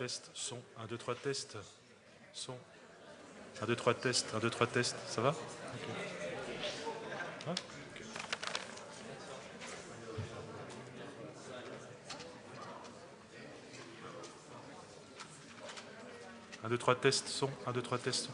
test, son, 1, 2, 3, test, son, 1, 2, 3, test, 1, 2, 3, test, ça va? Okay. Ah, okay. 1, 2, 3, test, son, 1, 2, 3, test, son.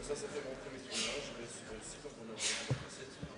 Ça fait mon premier tournage, mais c'est aussi comme on a fait la cassette.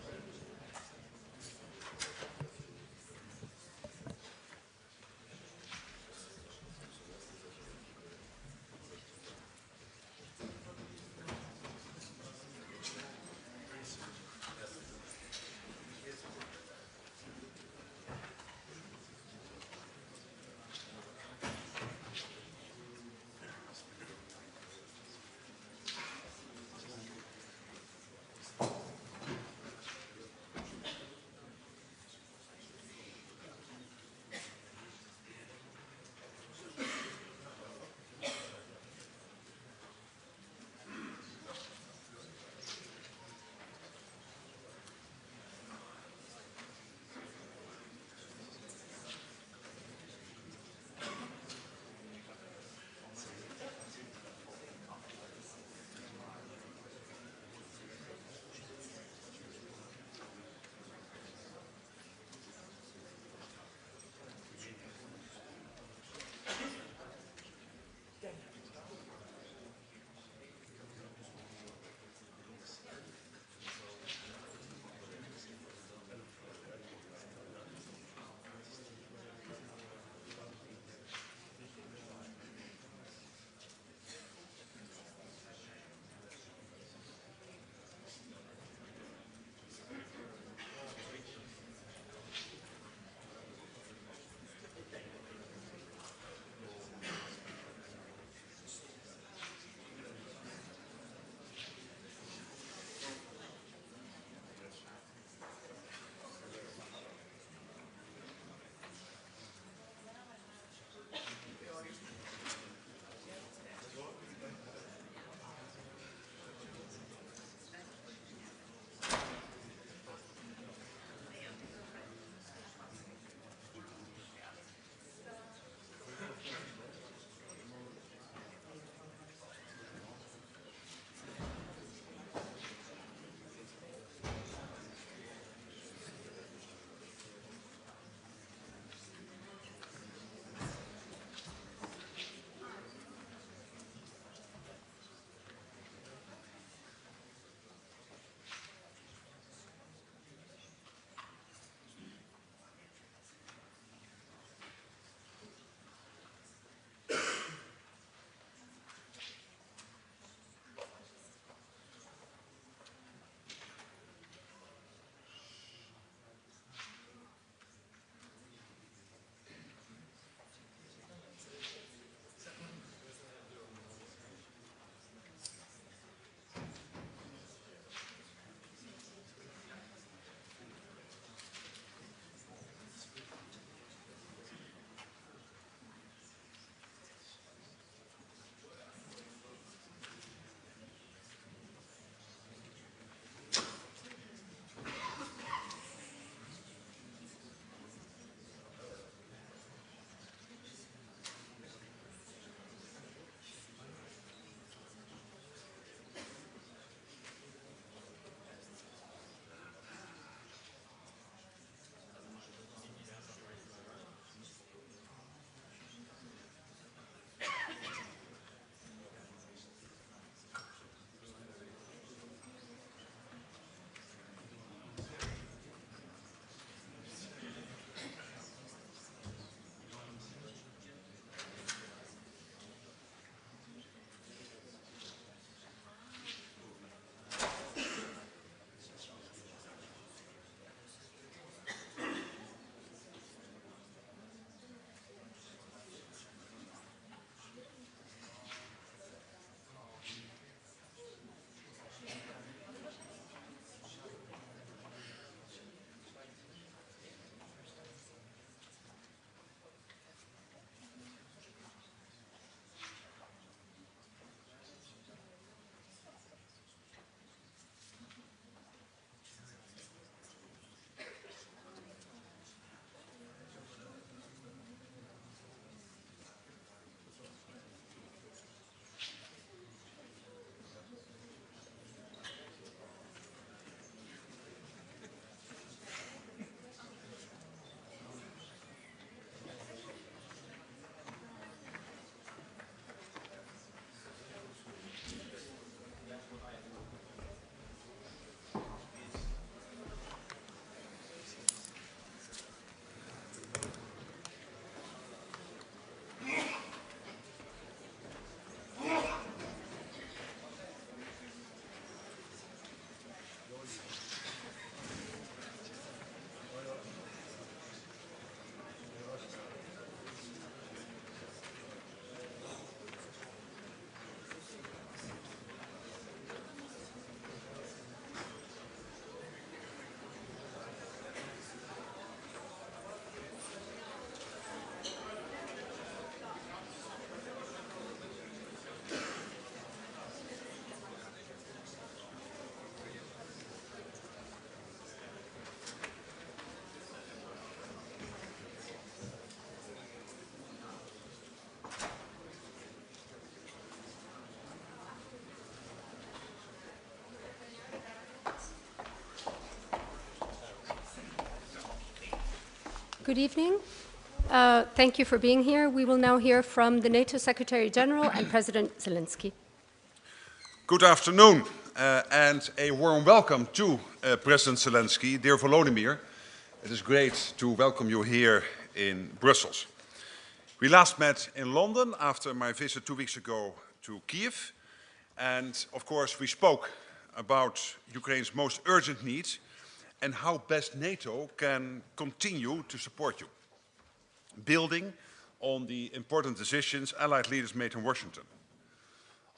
Good evening. Thank you for being here. We will now hear from the NATO Secretary General and President Zelenskiy. Good afternoon and a warm welcome to President Zelenskiy. Dear Volodymyr, it is great to welcome you here in Brussels. We last met in London after my visit 2 weeks ago to Kiev. And of course, we spoke about Ukraine's most urgent needs and how best NATO can continue to support you, building on the important decisions Allied leaders made in Washington.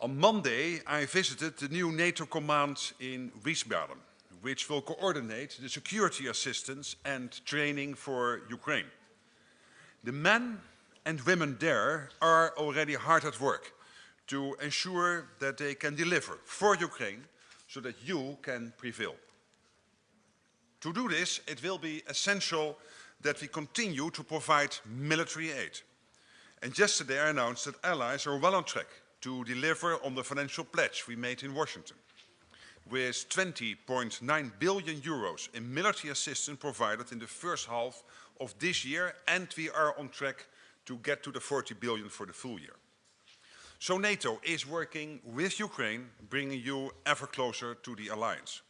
On Monday, I visited the new NATO command in Wiesbaden, which will coordinate the security assistance and training for Ukraine. The men and women there are already hard at work to ensure that they can deliver for Ukraine so that you can prevail. To do this, it will be essential that we continue to provide military aid. And yesterday I announced that allies are well on track to deliver on the financial pledge we made in Washington, with 20.9 billion euros in military assistance provided in the first half of this year, and we are on track to get to the 40 billion for the full year. So NATO is working with Ukraine, bringing you ever closer to the alliance.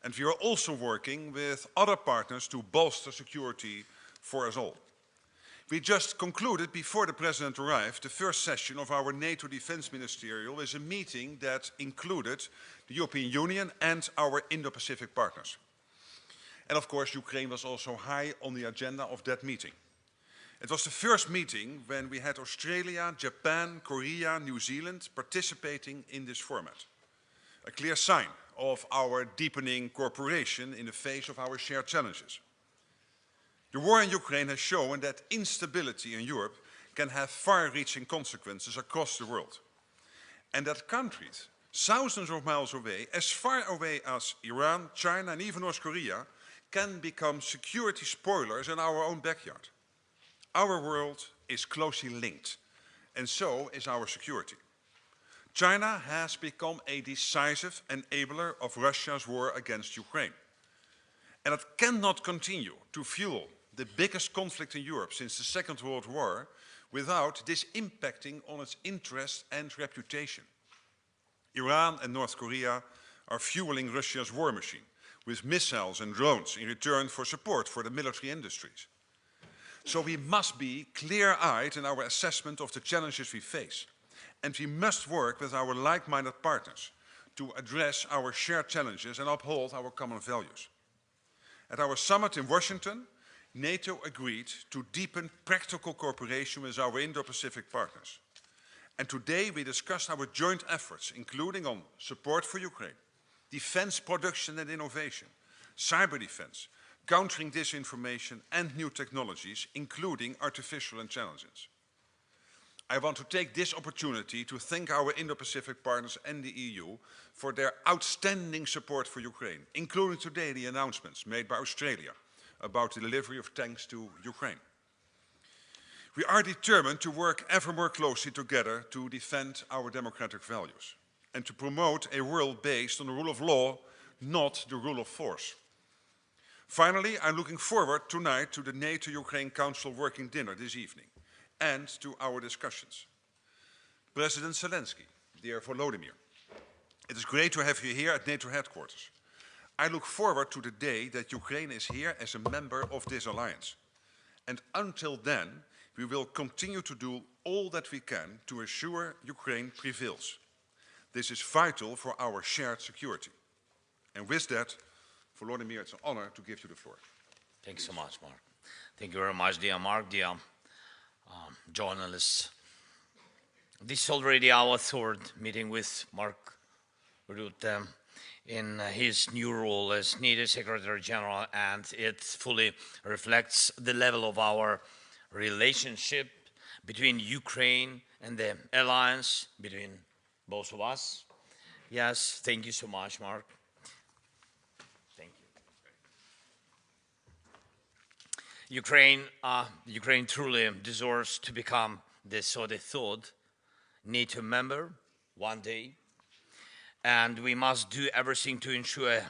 And we are also working with other partners to bolster security for us all. We just concluded, before the President arrived, the first session of our NATO Defense Ministerial is a meeting that included the European Union and our Indo-Pacific partners. And of course, Ukraine was also high on the agenda of that meeting. It was the first meeting when we had Australia, Japan, Korea, New Zealand participating in this format. A clear sign of our deepening cooperation in the face of our shared challenges. The war in Ukraine has shown that instability in Europe can have far-reaching consequences across the world. And that countries thousands of miles away, as far away as Iran, China and even North Korea, can become security spoilers in our own backyard. Our world is closely linked, and so is our security. China has become a decisive enabler of Russia's war against Ukraine. And it cannot continue to fuel the biggest conflict in Europe since the Second World War without this impacting on its interest and reputation. Iran and North Korea are fueling Russia's war machine with missiles and drones in return for support for the military industries. So we must be clear-eyed in our assessment of the challenges we face. And we must work with our like-minded partners to address our shared challenges and uphold our common values. At our summit in Washington, NATO agreed to deepen practical cooperation with our Indo-Pacific partners. And today we discussed our joint efforts, including on support for Ukraine, defense production and innovation, cyber defense, countering disinformation and new technologies, including artificial intelligence. I want to take this opportunity to thank our Indo-Pacific partners and the EU for their outstanding support for Ukraine, including today the announcements made by Australia about the delivery of tanks to Ukraine. We are determined to work ever more closely together to defend our democratic values and to promote a world based on the rule of law, not the rule of force. Finally, I'm looking forward tonight to the NATO-Ukraine Council working dinner this evening and to our discussions. President Zelenskiy, dear Volodymyr, it is great to have you here at NATO headquarters. I look forward to the day that Ukraine is here as a member of this alliance. And until then, we will continue to do all that we can to ensure Ukraine prevails. This is vital for our shared security. And with that, Volodymyr, it's an honor to give you the floor. Thanks so much, Mark. Thank you very much, dear Mark, dear journalists. This is already our third meeting with Mark Rutte in his new role as NATO Secretary General, and it fully reflects the level of our relationship between Ukraine and the alliance, between both of us. Yes, thank you so much, Mark. Thank you. Ukraine truly deserves to become the third NATO member one day, and we must do everything to ensure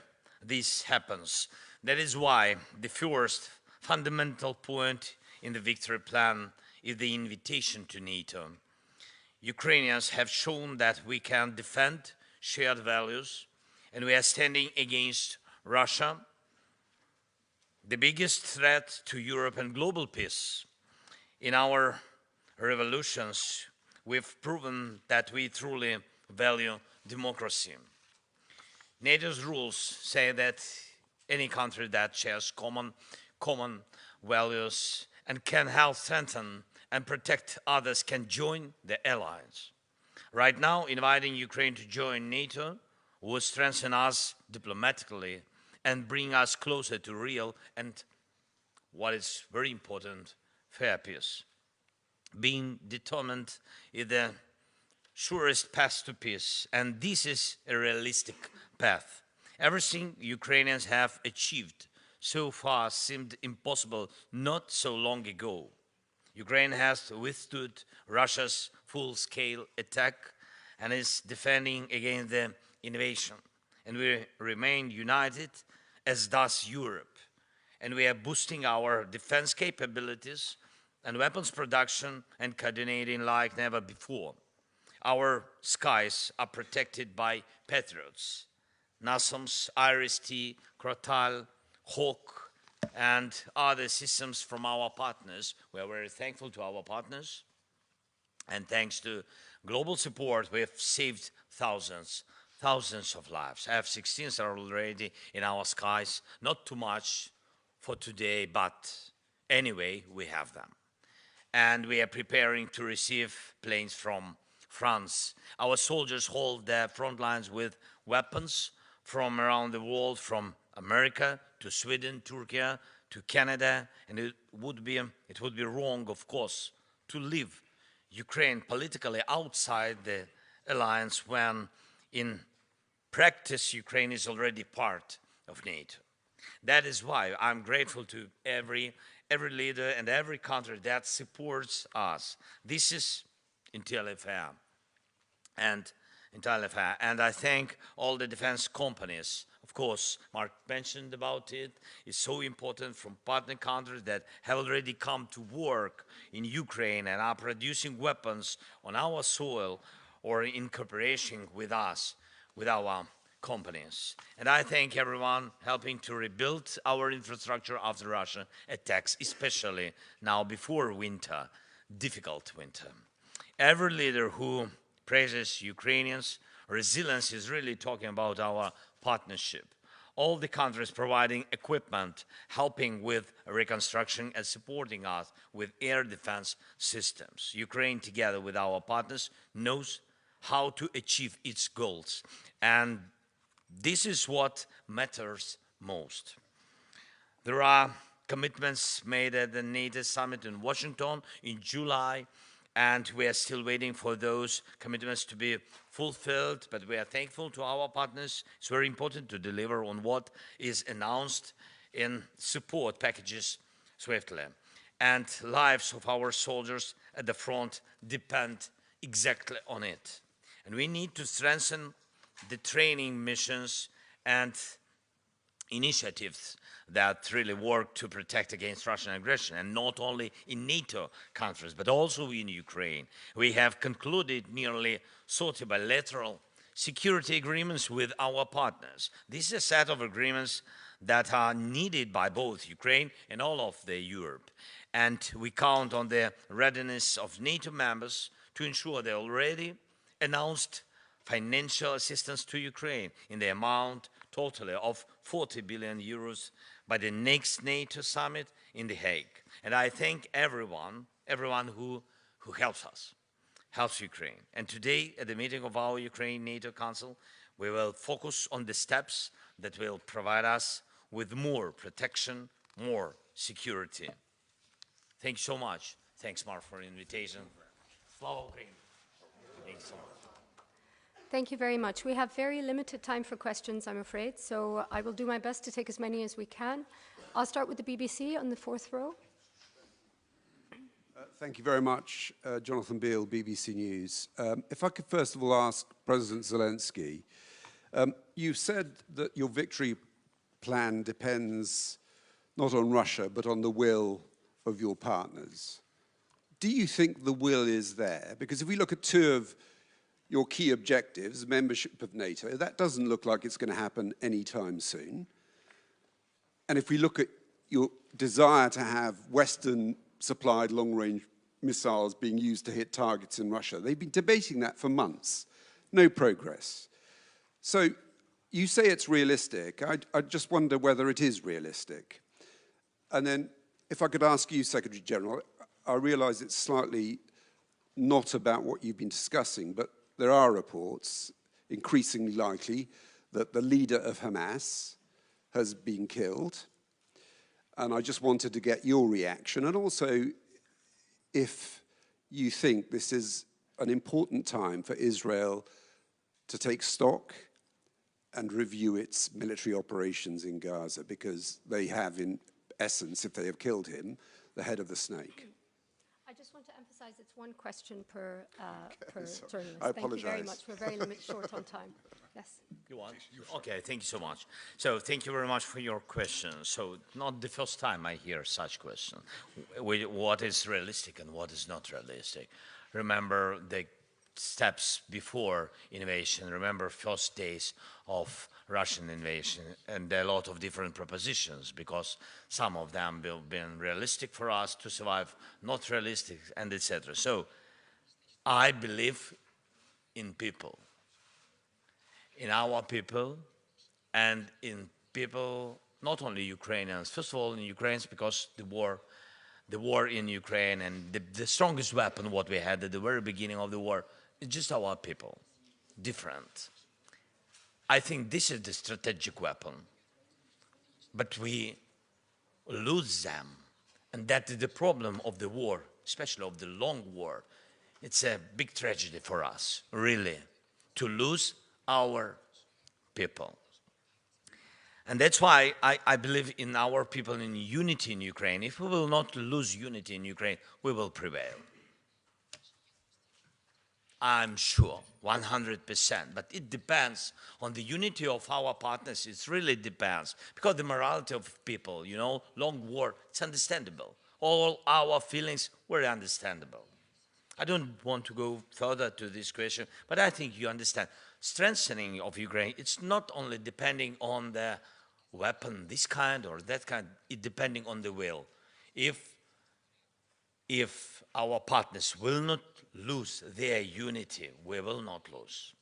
this happens. That is why the first fundamental point in the victory plan is the invitation to NATO. Ukrainians have shown that we can defend shared values, and we are standing against Russia, the biggest threat to Europe and global peace. In our revolutions, we've proven that we truly value democracy. NATO's rules say that any country that shares common values and can help strengthen and protect others can join the alliance. Right now, inviting Ukraine to join NATO would strengthen us diplomatically and bring us closer to real and, what is very important, fair peace. Being determined is the surest path to peace, and this is a realistic path. Everything Ukrainians have achieved so far seemed impossible not so long ago. Ukraine has withstood Russia's full-scale attack and is defending against the invasion. And we remain united, as does Europe. And we are boosting our defense capabilities and weapons production and coordinating like never before. Our skies are protected by Patriots, NASAMS, IRIS-T, Crotale, Hawk, and other systems from our partners. We are very thankful to our partners. And thanks to global support, we have saved thousands of lives. F-16s are already in our skies. Not too much for today, but anyway, we have them. And we are preparing to receive planes from France. Our soldiers hold the front lines with weapons from around the world, from America to Sweden, Turkey, to Canada, and it would be wrong, of course, to leave Ukraine politically outside the alliance when, in practice, Ukraine is already part of NATO. That is why I'm grateful to every leader and every country that supports us. This is entirely fair. And I thank all the defense companies. Of course, Mark mentioned about it. It's so important from partner countries that have already come to work in Ukraine and are producing weapons on our soil or in cooperation with us, with our companies. And I thank everyone helping to rebuild our infrastructure after Russian attacks, especially now before winter, difficult winter. Every leader who praises Ukrainians' resilience is really talking about our partnership. All the countries providing equipment, helping with reconstruction and supporting us with air defense systems. Ukraine, together with our partners, knows how to achieve its goals. And this is what matters most. There are commitments made at the NATO summit in Washington in July, and we are still waiting for those commitments to be fulfilled, but we are thankful to our partners. It's very important to deliver on what is announced in support packages swiftly. And lives of our soldiers at the front depend exactly on it. And we need to strengthen the training missions and initiatives that really work to protect against Russian aggression, and not only in NATO countries, but also in Ukraine. We have concluded nearly 30 bilateral security agreements with our partners. This is a set of agreements that are needed by both Ukraine and all of Europe. And we count on the readiness of NATO members to ensure the already announced financial assistance to Ukraine in the amount totally of 40 billion euros by the next NATO summit in The Hague. And I thank everyone who helps us, helps Ukraine. And today, at the meeting of our Ukraine-NATO Council, we will focus on the steps that will provide us with more protection, more security. Thank you so much. Thanks, Mark, for the invitation. Slava Ukraini. Thanks so much. Thank you very much. We have very limited time for questions, I'm afraid, so I will do my best to take as many as we can. I'll start with the BBC on the fourth row. Thank you very much, Jonathan Beale, BBC News. If I could first of all ask President Zelensky, you've said that your victory plan depends not on Russia, but on the will of your partners. Do you think the will is there? Because if we look at two of your key objectives, membership of NATO, that doesn't look like it's going to happen anytime soon. And if we look at your desire to have Western-supplied long-range missiles being used to hit targets in Russia, they've been debating that for months. No progress. So you say it's realistic. I just wonder whether it is realistic. And then if I could ask you, Secretary General, I realize it's slightly not about what you've been discussing, but there are reports, increasingly likely, that the leader of Hamas has been killed. And I just wanted to get your reaction. And also, if you think this is an important time for Israel to take stock and review its military operations in Gaza, because they have, in essence, if they have killed him, the head of the snake. I just want to emphasize it's one question per journalist. I Thank you very apologize. much. We're very short on time. Yes. You want? Okay, thank you so much. So thank you very much for your question. So not the first time I hear such question. What is realistic and what is not realistic? Remember the steps before invasion. Remember first days of Russian invasion and a lot of different propositions, because some of them have been realistic for us to survive, not realistic, and etc. So I believe in people, in our people, and in people, not only Ukrainians, first of all in Ukrainians, because the war in Ukraine and the strongest weapon what we had at the very beginning of the war is just our people, different. I think this is the strategic weapon, but we lose them, and that is the problem of the war, especially of the long war. It's a big tragedy for us, really, to lose our people. And that's why I believe in our people, in unity in Ukraine. If we will not lose unity in Ukraine, we will prevail. I'm sure, 100%, but it depends on the unity of our partners. It really depends, because the morality of people, you know, long war, it's understandable. All our feelings were understandable. I don't want to go further to this question, but I think you understand. Strengthening of Ukraine, it's not only depending on the weapon, this kind or that kind, it's depending on the will. If our partners will not lose their unity, we will not lose.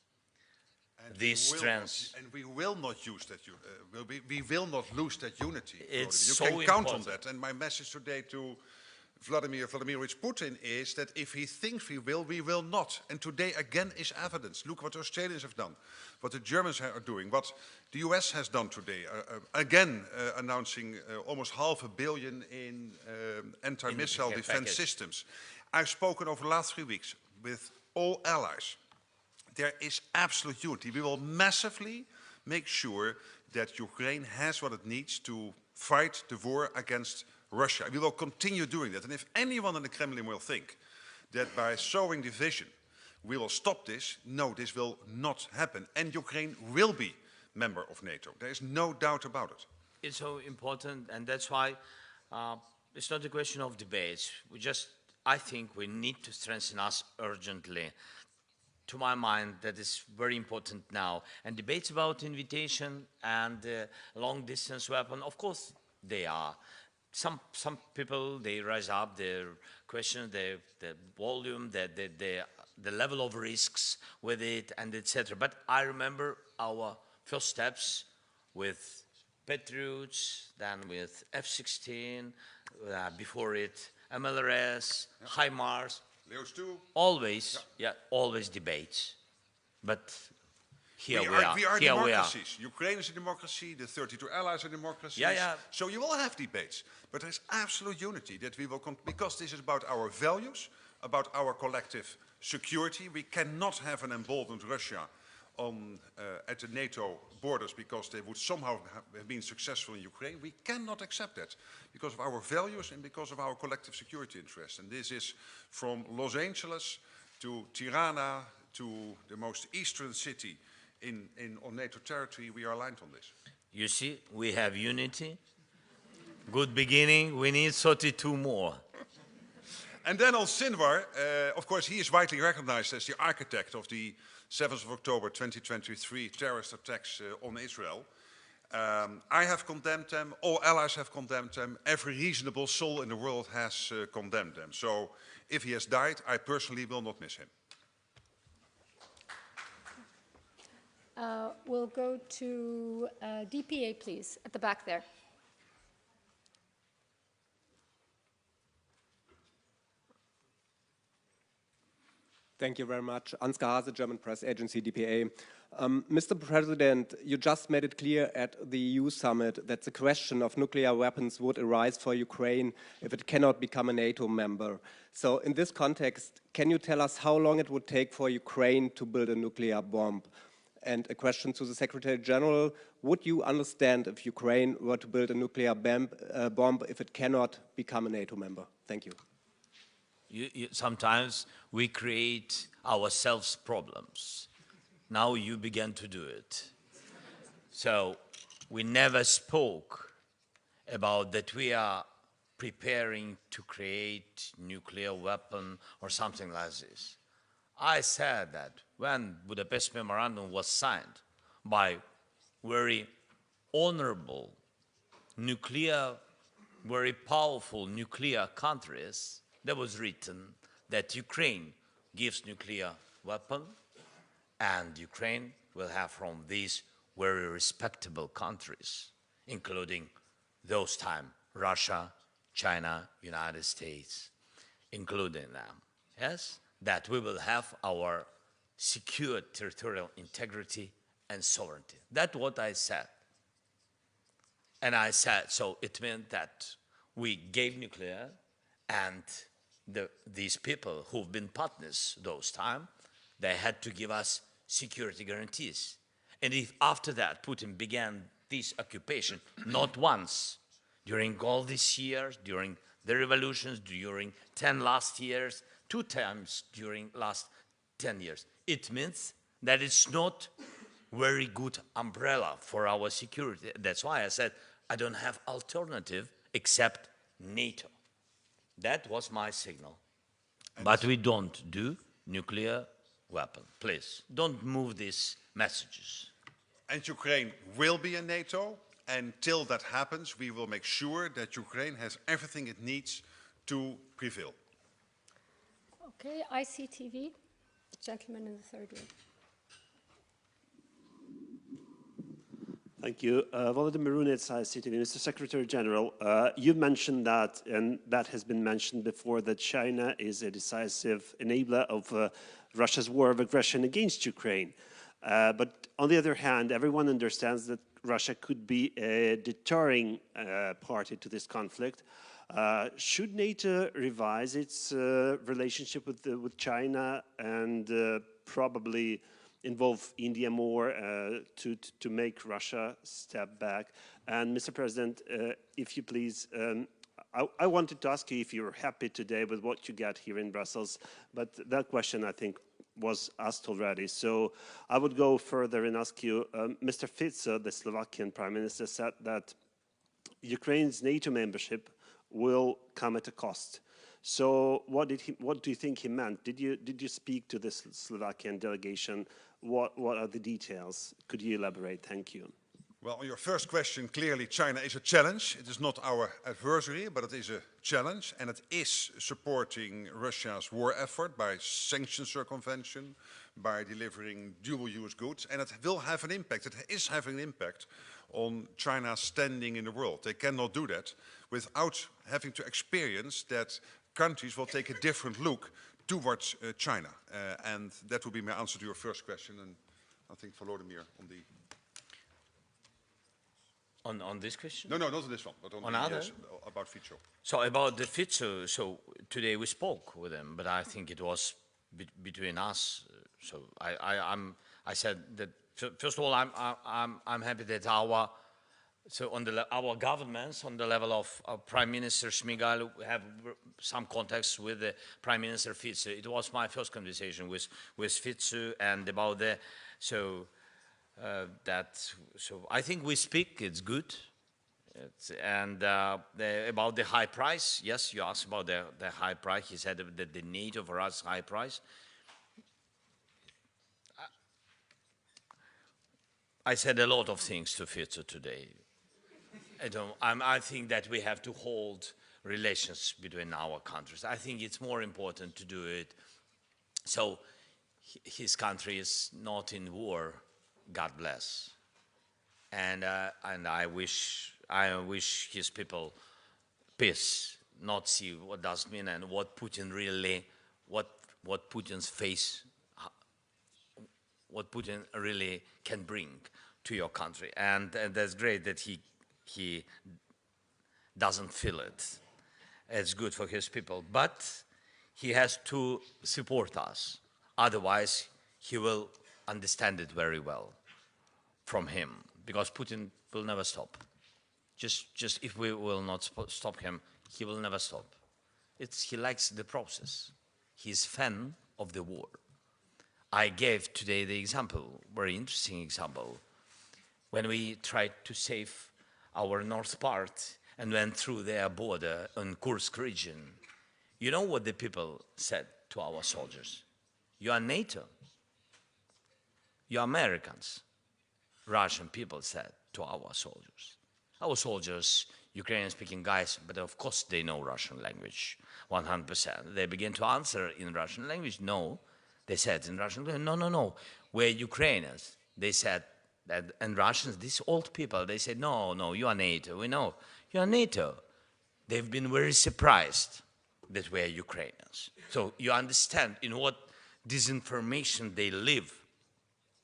And This strength. And we will not use that. We will not lose that unity. It's you so can count on important. that. And my message today to Vladimir Vladimirovich Putin is that if he thinks we will not. And today again is evidence. Look what the Australians have done, what the Germans are doing, what the US has done today. Again, announcing almost $500 million in anti-missile defense systems. I've spoken over the last 3 weeks with all allies. There is absolute unity. We will massively make sure that Ukraine has what it needs to fight the war against Russia. We will continue doing that. And if anyone in the Kremlin will think that by sowing division we will stop this, no, this will not happen. And Ukraine will be member of NATO. There is no doubt about it. It's so important, and that's why it's not a question of debates. I think we need to strengthen us urgently. To my mind, that is very important now. And debates about invitation and long-distance weapon, of course, they are. Some people, they raise up their question, the volume, the level of risks with it, and etc. But I remember our first steps with Patriots, then with F-16, before it, MLRS, HIMARS. Leos 2. Always, always debates. But here we are here democracies. Ukraine is a democracy, the 32 allies are democracies. So you will have debates. But there's absolute unity that we will, because this is about our values, about our collective security. We cannot have an emboldened Russia at the NATO borders because they would somehow have been successful in Ukraine. We cannot accept that because of our values and because of our collective security interests. And this is from Los Angeles to Tirana to the most eastern city on NATO territory. We are aligned on this. You see, we have unity, Good beginning. We need 32 more. And then on Sinwar, of course, he is widely recognized as the architect of the 7th of October 2023 terrorist attacks on Israel. I have condemned them, all allies have condemned them, every reasonable soul in the world has condemned them. So if he has died, I personally will not miss him. We'll go to DPA, please, at the back there. Thank you very much. Ansgar Hase, German press agency, DPA. Mr. President, you just made it clear at the EU summit that the question of nuclear weapons would arise for Ukraine if it cannot become a NATO member. So in this context, can you tell us how long it would take for Ukraine to build a nuclear bomb? And a question to the Secretary General, would you understand if Ukraine were to build a nuclear bomb if it cannot become a NATO member? Thank you. Sometimes we create ourselves problems. Now you begin to do it. So we never spoke about that we are preparing to create nuclear weapon or something like this. I said that when Budapest Memorandum was signed by very honorable nuclear, very powerful nuclear countries, there was written that Ukraine gives nuclear weapon and Ukraine will have from these very respectable countries, including those time Russia, China, United States, including them, yes, that we will have our secure territorial integrity and sovereignty. That's what I said. And I said, so it meant that we gave nuclear and these people who've been partners those time, they had to give us security guarantees. And if after that Putin began this occupation, not once, during all these years, during the revolutions, during 10 last years, 2 times during last 10 years, it means that it's not very good umbrella for our security. That's why I said I don't have alternative except NATO. That was my signal. But we don't do nuclear weapon. Please, don't move these messages. And Ukraine will be in NATO. Until that happens, we will make sure that Ukraine has everything it needs to prevail. Okay, ICTV, gentleman in the third row. Thank you. Volodymyr ICTV. Mr. Secretary General, you mentioned that, and that has been mentioned before, that China is a decisive enabler of Russia's war of aggression against Ukraine. But on the other hand, everyone understands that Russia could be a deterring party to this conflict. Should NATO revise its relationship with China and probably involve India more to make Russia step back? And Mr. President, if you please, I wanted to ask you if you're happy today with what you got here in Brussels, but that question I think was asked already. So I would go further and ask you, Mr. Fico, the Slovakian Prime Minister, said that Ukraine's NATO membership will come at a cost. So what do you think he meant? Did you speak to this Slovakian delegation? What are the details? Could you elaborate? Thank you. Well, on your first question, clearly China is a challenge. It is not our adversary, but it is a challenge, and it is supporting Russia's war effort by sanction circumvention, by delivering dual-use goods, and it will have an impact. It is having an impact on China's standing in the world. They cannot do that without having to experience that countries will take a different look towards China. And that would be my answer to your first question, and I think Volodymyr on the... On this question? No, not on this one, but on other? Yes, about Fico. So about the Fico, so today we spoke with him, but I think it was between us. So I said that first of all, I'm happy that our governments on the level of Prime Minister Shmyhal have some contacts with the Prime Minister Fico. It was my first conversation with Fico and about the so I think we speak. It's good. About the high price, yes, you asked about the high price. He said that the NATO for us high price. I said a lot of things to Fico today. I think that we have to hold relations between our countries. I think it's more important to do it so his country is not in war. God bless. And I wish his people peace, not see what does mean and what Putin really, what Putin's face, what Putin really can bring to your country. And that's great that he doesn't feel it. It's good for his people, but he has to support us. Otherwise, he will understand it very well from him, because Putin will never stop. Just if we will not stop him, he will never stop. He likes the process. He's fan of the war. I gave today the example, very interesting example, when we tried to save our north part and went through their border in Kursk region. You know what the people said to our soldiers? You are NATO. You are Americans. Russian people said to our soldiers. Our soldiers, Ukrainian-speaking guys, but of course they know Russian language, 100%. They began to answer in Russian language, no. They said in Russian language, no, we're Ukrainians. They said that, and Russians, these old people, they said, no, you are NATO, we know. You are NATO. They've been very surprised that we're Ukrainians. So you understand in what disinformation they live.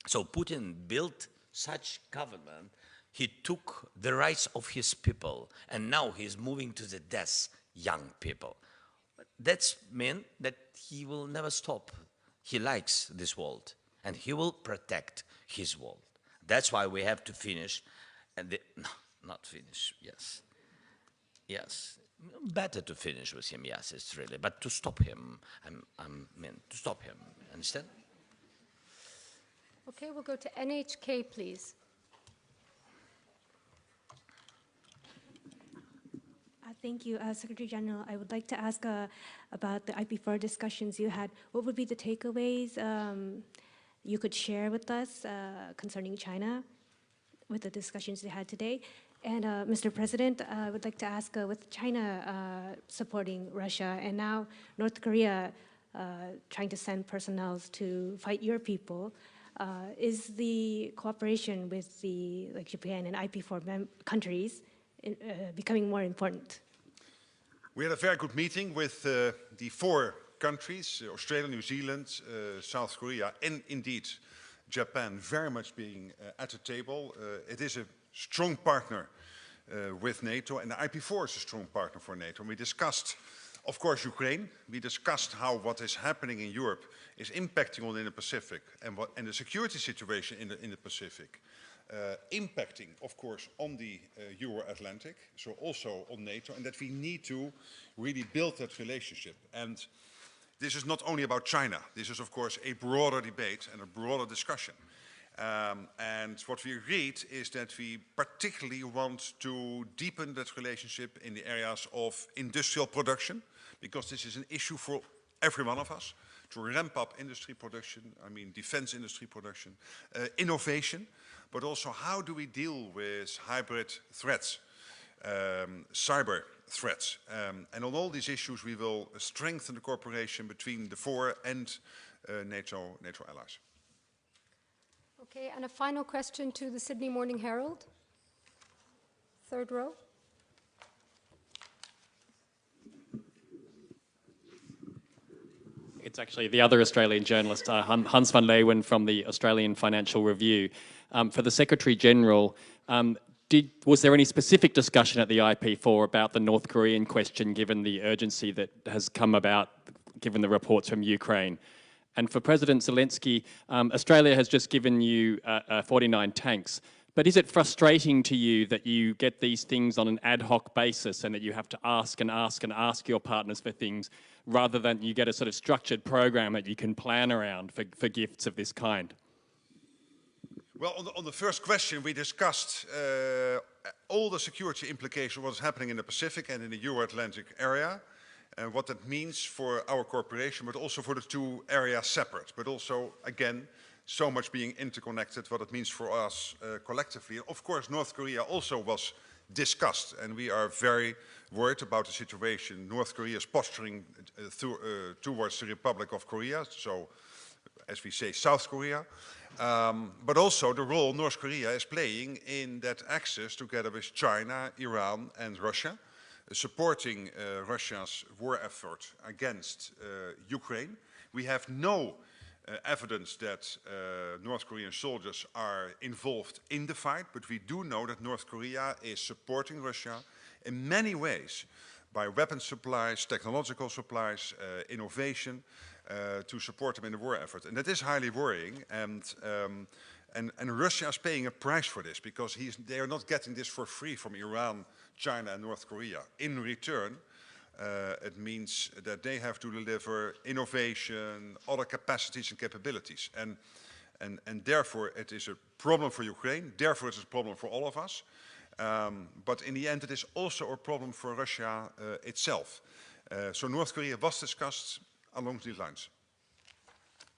So Putin built such government, he took the rights of his people, and now he's moving to the death young people. That's mean that he will never stop. He likes this world, and he will protect his world. That's why we have to finish, and not finish, yes. Yes, better to finish with him, yes, it's really, but to stop him, I mean, to stop him, understand? Okay, we'll go to NHK, please. Thank you, Secretary General. I would like to ask about the IP4 discussions you had. What would be the takeaways you could share with us concerning China with the discussions you had today? And Mr. President, I would like to ask, with China supporting Russia and now North Korea trying to send personnel to fight your people, is the cooperation with Japan and IP4 countries becoming more important? We had a very good meeting with the 4 countries, Australia, New Zealand, South Korea, and indeed Japan, very much being at the table. It is a strong partner with NATO, and the IP4 is a strong partner for NATO. And we discussed, of course, Ukraine. We discussed how what is happening in Europe is impacting on in the Pacific, and the security situation in the Pacific. Impacting, of course, on the Euro-Atlantic, so also on NATO, and that we need to really build that relationship. And this is not only about China. This is, of course, a broader debate and a broader discussion. And what we agreed is that we particularly want to deepen that relationship in the areas of industrial production, because this is an issue for every one of us, to ramp up industry production, I mean defense industry production, innovation, but also how do we deal with hybrid threats, cyber threats. And on all these issues we will strengthen the cooperation between the 4 and NATO allies. Okay, and a final question to the Sydney Morning Herald. 3rd row. It's actually the other Australian journalist, Hans van Leeuwen from the Australian Financial Review. For the Secretary-General, was there any specific discussion at the IP4 about the North Korean question, given the urgency that has come about, given the reports from Ukraine? And for President Zelensky, Australia has just given you 49 tanks. But is it frustrating to you that you get these things on an ad hoc basis and that you have to ask and ask and ask your partners for things, rather than you get a sort of structured program that you can plan around for gifts of this kind? Well, on the first question, we discussed all the security implications of what's happening in the Pacific and in the Euro-Atlantic area, and what that means for our cooperation, but also for the two areas separate, but also, again, so much being interconnected, what it means for us collectively. Of course, North Korea also was discussed, and we are very worried about the situation. North Korea is posturing towards the Republic of Korea, so as we say, South Korea, but also the role North Korea is playing in that axis together with China, Iran and Russia, supporting Russia's war effort against Ukraine. We have no evidence that North Korean soldiers are involved in the fight, but we do know that North Korea is supporting Russia in many ways by weapon supplies, technological supplies, innovation, to support them in the war effort. And that is highly worrying, and Russia is paying a price for this, because they are not getting this for free from Iran, China and North Korea. In return, it means that they have to deliver innovation, other capacities and capabilities. And therefore it is a problem for Ukraine, therefore it is a problem for all of us. But in the end it is also a problem for Russia itself. So North Korea was discussed along these lines.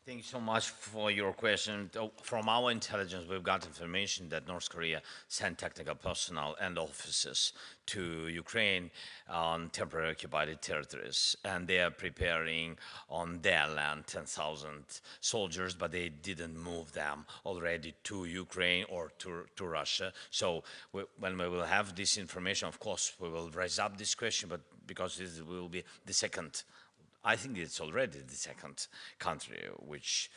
Thank you so much for your question. From our intelligence, we've got information that North Korea sent technical personnel and officers to Ukraine on temporarily occupied territories, and they are preparing on their land 10,000 soldiers, but they didn't move them already to Ukraine or to Russia. So when we will have this information, of course, we will raise up this question, but because this will be the second, I think it's already the second country which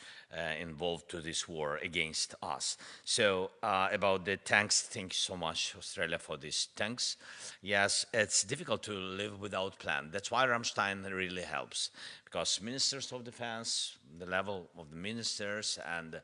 involved to this war against us. So about the tanks, thank you so much, Australia, for these tanks. Yes, it's difficult to live without plan. That's why Rammstein really helps, because ministers of defense, the level of the ministers, and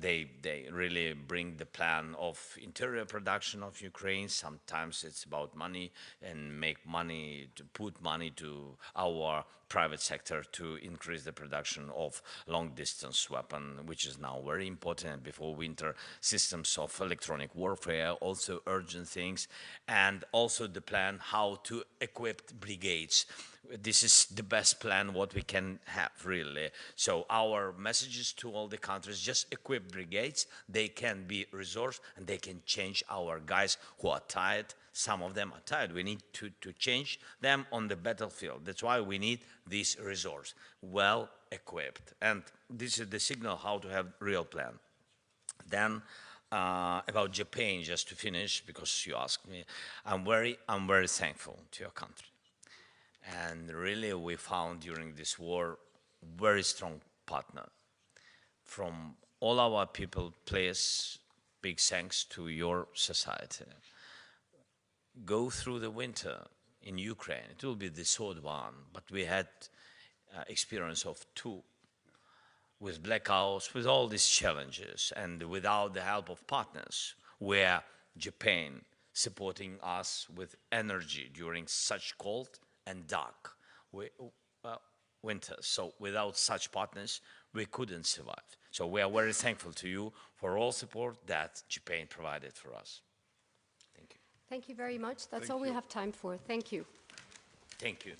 they really bring the plan of interior production of Ukraine. Sometimes it's about money, and make money, to put money to our private sector to increase the production of long-distance weapon, which is now very important. Before winter, systems of electronic warfare, also urgent things, and also the plan how to equip brigades. This is the best plan what we can have, really. So our messages to all the countries: just equip brigades, they can be resourced, and they can change our guys who are tired. Some of them are tired. We need to change them on the battlefield. That's why we need this resource, well equipped. And this is the signal how to have real plan. Then about Japan, just to finish, because you asked me, I'm very thankful to your country. And really, we found during this war very strong partner. From all our people, please, big thanks to your society. Go through the winter in Ukraine. It will be the third one, but we had experience of two, with blackouts, with all these challenges, and without the help of partners, where Japan supporting us with energy during such cold and dark winters. So without such partners, we couldn't survive. So we are very thankful to you for all support that Japan provided for us. Thank you. Thank you very much. That's all we have time for. Thank you. Thank you.